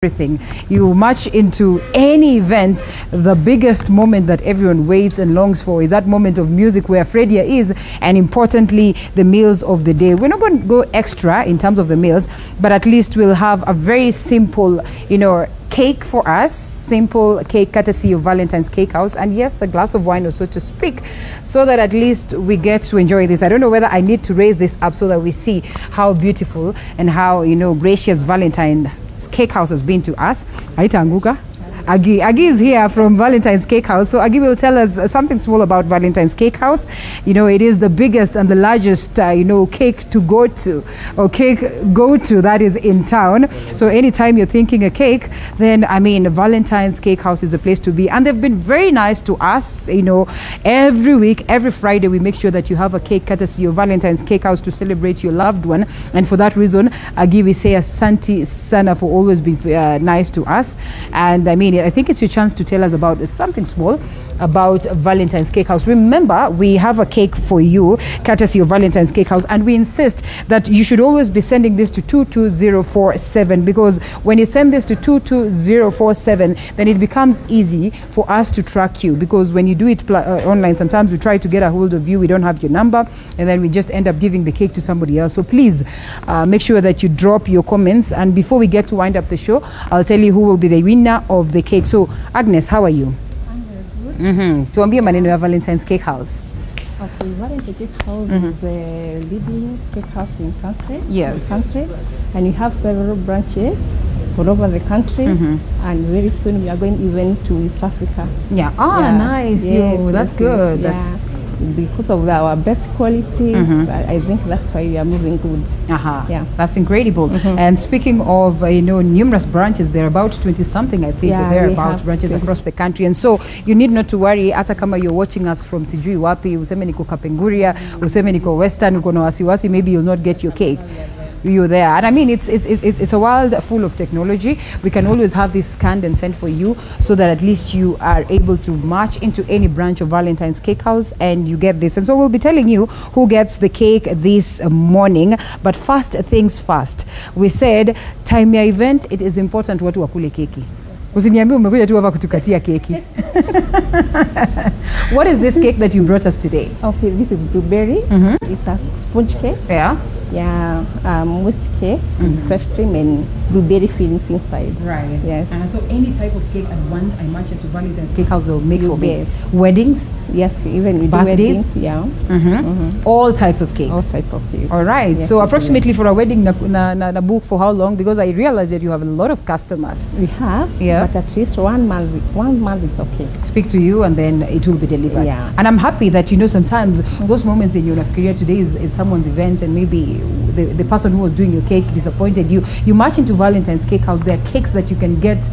everything. You march into any event, the biggest moment that everyone waits and longs for is that moment of music where Fredia is, and importantly, the meals of the day. We're not going to go extra in terms of the meals, but at least we'll have a very simple, cake for us, simple cake courtesy of Valentine's Cake House, and yes, a glass of wine or so to speak, so that at least we get to enjoy this. I don't know whether I need to raise this up so that we see how beautiful and how, gracious Valentine's Cake House has been to us. Aita Anguka. Agi is here from Valentine's Cake House. So Agi will tell us something small about Valentine's Cake House. It is the biggest and the largest, cake to go to, or cake go-to that is in town. So anytime you're thinking a cake, then Valentine's Cake House is the place to be. And they've been very nice to us. Every week, every Friday, we make sure that you have a cake courtesy of Valentine's Cake House to celebrate your loved one. And for that reason, Agi, we say Asante Sana for always being nice to us. And I think it's your chance to tell us about something small about Valentine's Cake House. Remember, we have a cake for you, courtesy of Valentine's Cake House, and we insist that you should always be sending this to 22047, because when you send this to 22047, then it becomes easy for us to track you, because when you do it online, sometimes we try to get a hold of you, we don't have your number, and then we just end up giving the cake to somebody else. So please make sure that you drop your comments, and before we get to wind up the show, I'll tell you who will be the winner of the cake. So Agnes, how are you? I'm very good. Tuambie maneno ya Valentine's Cake House. Okay, Valentine's Cake House is the leading cake house in country. Yes. And we have several branches all over the country, and very soon we are going even to East Africa. Yeah. Nice. Yes, that's good. That's because of our best quality. I think that's why we are moving good. Yeah, that's incredible. And speaking of numerous branches, there are about 20 something, I think, there are about branches across the country, and so you need not to worry. Hata kama you're watching us from sijui wapi, useme niko Kapenguria, useme niko Western, uko na wasiwasi, maybe you'll not get your cake. You're there, and it's a world full of technology. We can always have this scanned and sent for you, so that at least you are able to march into any branch of Valentine's Cake House and you get this. And so we'll be telling you who gets the cake this morning. But first things first, we said time ya event, it is important watu wakule keki. Usiniambie umekuja tu hapa kutukatia keki. What is this cake that you brought us today? Okay, this is blueberry. It's a sponge cake. Yeah, moist cake, fresh cream and blueberry fillings inside. Right. Yes. And so any type of cake at once, I mentioned to Valentine's Cake House, they'll make for me. Weddings? Yes, even we birthdays? Do weddings. All types of cakes? All types of cakes. All right. Yes, so approximately for a wedding, na book for how long? Because I realize that you have a lot of customers. We have, but at least 1 month. 1 month is okay. Speak to you and then it will be delivered. Yeah. And I'm happy that sometimes those moments in your career today is someone's event, and maybe the person who was doing your cake disappointed you. You march into Valentine's Cake House. There are cakes that you can get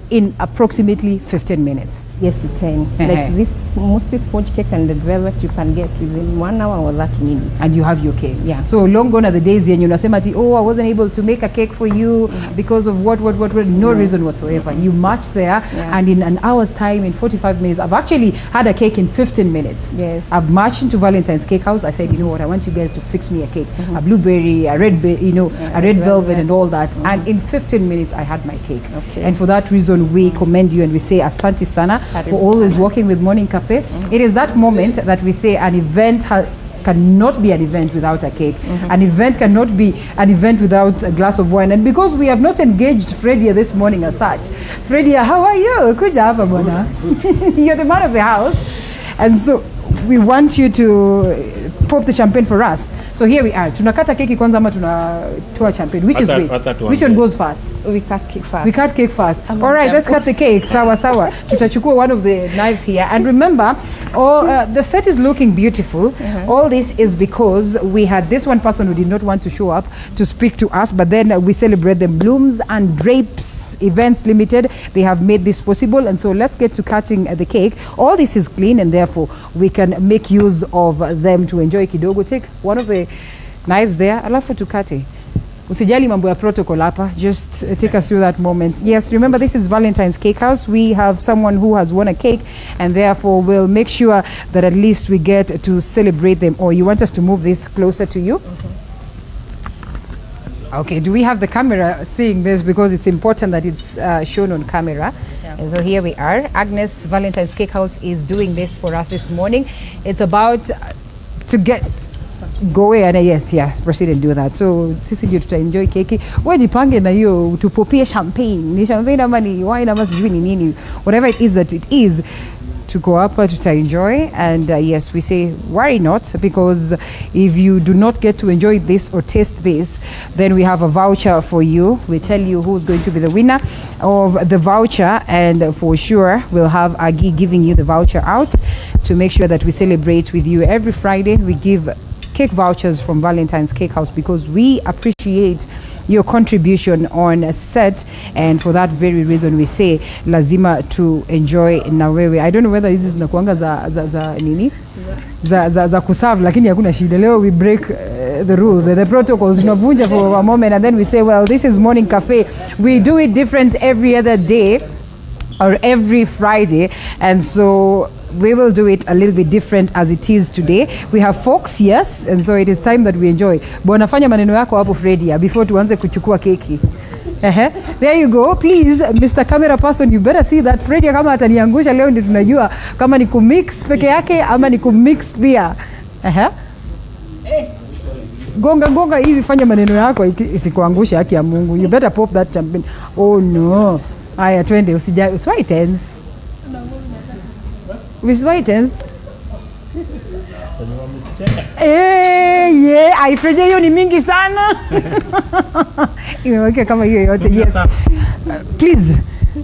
in approximately 15 minutes. Yes, you can. Like this mostly sponge cake and the velvet, you can get within 1 hour or 30 minutes. And you have your cake. Yeah. So long gone are the days when unasema ati, I wasn't able to make a cake for you because of what. No reason whatsoever. You march there, and in an hour's time, in 45 minutes, I've actually had a cake in 15 minutes. Yes. I've marched into Valentine's Cake House. I said, you know what, I want you guys to fix me a cake. A blueberry, a red, a red velvet and all that. And in 15 minutes, I had my cake. Okay. And for that reason, we commend you and we say Asante Sana for always working with Morning Cafe. It is that moment that we say an event cannot be an event without a cake. An event cannot be an event without a glass of wine. And because we have not engaged Fredia this morning as such, Fredia, how are you? Kuja hapa bwana. You're the man of the house. And so we want you to pop the champagne for us. So here we are. Tunakata keki kwanza ama tunatoa champagne? Which is which? Which one goes first? We cut cake first. We cut cake first. All right, let's cut the cake. Sawa. Tutachukua one of the knives here. And remember, the set is looking beautiful. All this is because we had this one person who did not want to show up to speak to us, but then we celebrate them. Blooms and Drapes Events Limited, they have made this possible. And so let's get to cutting the cake. All this is clean, and therefore we can make use of them to enjoy kidogo. Take one of the knives there, alafu tukate. Usijali mambo ya protocol hapa, just take us through that moment. Yes, remember this is Valentine's Cake House. We have someone who has won a cake, and therefore we'll make sure that at least we get to celebrate them. Or you want us to move this closer to you? Okay, do we have the camera seeing this, because it's important that it's shown on camera? Yeah. And so here we are. Agnes Valentine's Cake House is doing this for us this morning. It's about to get going, and yes, proceed and do that. So sisi ndio tuta enjoy keki. Wewe jipange na hiyo tupopie champagne. Ni champagne ama ni wine ama sijui ni nini. Whatever it is that it is. To go up to enjoy, and yes, we say why not, because if you do not get to enjoy this or taste this, then we have a voucher for you. We tell you who's going to be the winner of the voucher, and for sure we'll have Agi giving you the voucher out to make sure that we celebrate with you. Every Friday we give cake vouchers from Valentine's Cake House because we appreciate your contribution on set, and for that very reason we say lazima to enjoy na wewe. I don't know whether hizi zinakuanga za nini za kuserve, lakini hakuna shida. Leo we break the rules, the protocols, tunavunja for a moment, and then we say, well, this is morning cafe. We do it different every other day or every Friday, and so we will do it a little bit different as it is today. We have folks, yes, and so it is time that we enjoy. Bwana fanya maneno yako hapo Fredia before tuanze kuchukua keki. There you go. Please, Mr. Camera person, you better see that Fredia kama ataniangusha leo ndio tunajua kama ni kumix peke yake ama ni kumix pia. Gonga hivi, fanya maneno yako isikuangusha, haki ya Mungu. You better pop that champagne. Oh no. Aya, twende, uswai tense. Uswai tense. Yeah, Fredia hiyo ni mingi sana. Imeweka kama hiyo yote. Yes. Please.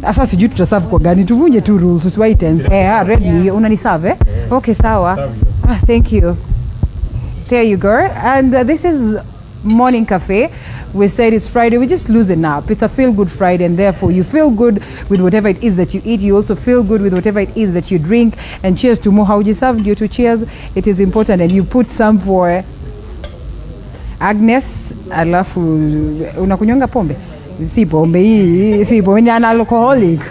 Asa sijui tutaserve kwa gani, tuvunje tu rules, uswai tense. Red ni unaniserve. Okay, sawa. Thank you. There you go. And this is Morning Cafe. We said it's Friday, we just loosen up. It's a feel-good Friday, and therefore you feel good with whatever it is that you eat. You also feel good with whatever it is that you drink. And cheers to more. How you serve you to cheers. It is important, and you put some for Agnes. Alafu unakunyonga pombe? Si pombe hii, si pombe ni alcoholic.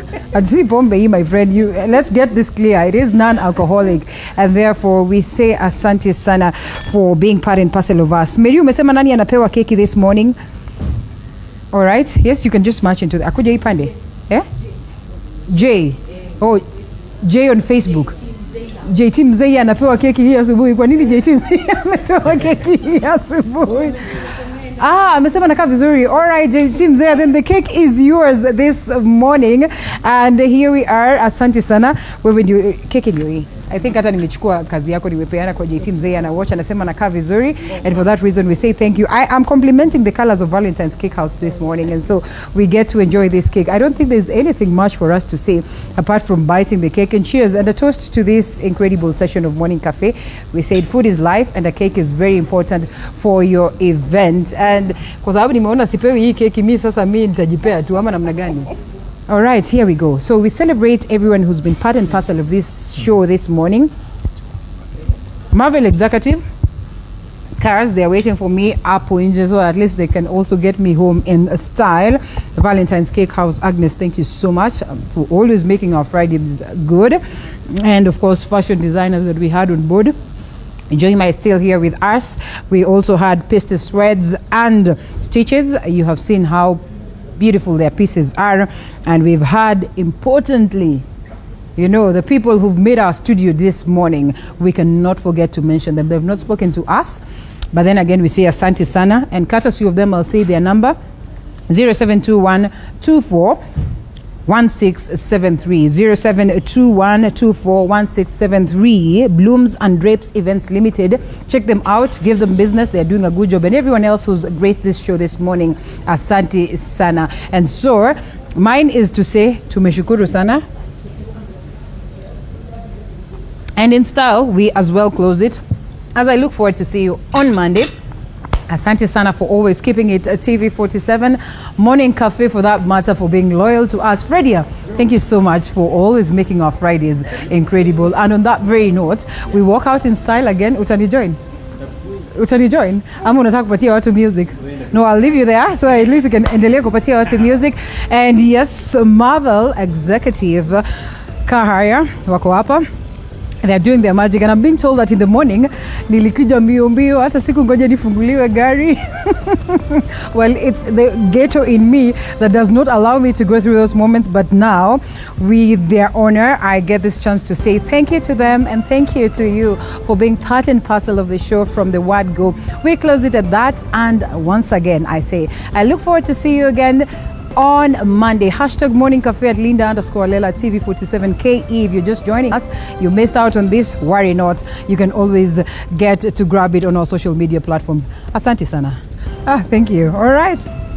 Si pombe hii, my friend. Let's get this clear. It is non-alcoholic, and therefore we say asante sana for being part and parcel of us. Mary, umesema nani anapewa keki this morning? All right. Yes, you can just march into the. Akuja ipande. Yeah? J. Oh, J on Facebook. JT Mzee anapewa keki hii asubuhi. Kwa nini JT Mzee amepewa keki hii asubuhi? Amesema nakaa vizuri. All right, JT Mzee, then the cake is yours this morning. And here we are. Asante sana. Wewe ndio keki ndio hii. I think hata nimechukua kazi yako nimepeana kwa JT Mzee, ana watch, anasema nakaa vizuri, and for that reason we say thank you. I am complimenting the colors of Valentine's Cake House this morning, and so we get to enjoy this cake. I don't think there's anything much for us to say apart from biting the cake and cheers and a toast to this incredible session of Morning Cafe. We said food is life and a cake is very important for your event. And kwa sababu nimeona sipewi hii keki, mimi sasa mimi nitajipea tu ama namna gani? All right, here we go. So we celebrate everyone who's been part and parcel of this show this morning. Marvel Executive cars, they're waiting for me up in, so at least they can also get me home in style. Valentine's Cake House, Agnes, thank you so much for always making our Fridays good. And of course, fashion designers that we had on board. Joyma is still here with us. We also had pastel threads and stitches. You have seen how beautiful their pieces are, and we've had, importantly, you know, the people who've made our studio this morning. We cannot forget to mention them. They've not spoken to us, but then again we say asante sana, and courtesy of them I'll say their number: 0721 24 1673, 0721 24 1673. Blooms and Drapes Events Limited. Check them out, give them business. They're doing a good job. And everyone else who's graced this show this morning, asante sana. And so mine is to say tumeshukuru sana, and in style we as well close it, as I look forward to see you on Monday. Asante sana for always keeping it at TV 47 Morning Cafe, for that matter, for being loyal to us. Fredia, thank you so much for always making our Fridays incredible. And on that very note, we walk out in style again. Utani join? I'm going to talk about watu music. No, I'll leave you there, so at least you can endelea kupatia watu music. And yes, Marvel Executive Kahaya wako hapa. They're doing their magic, and I'm being told that in the morning nilikija mbio mbio hata siku ngoja nifunguliwe gari. Well, it's the ghetto in me that does not allow me to go through those moments, but now with their honor I get this chance to say thank you to them and thank you to you for being part and parcel of the show from the word go. We close it at that, and once again I say I look forward to see you again on Monday. Hashtag Morning Cafe at Linda_Lela TV 47KE. If you're just joining us, you missed out on this, worry not. You can always get to grab it on our social media platforms. Asante sana. Thank you. All right.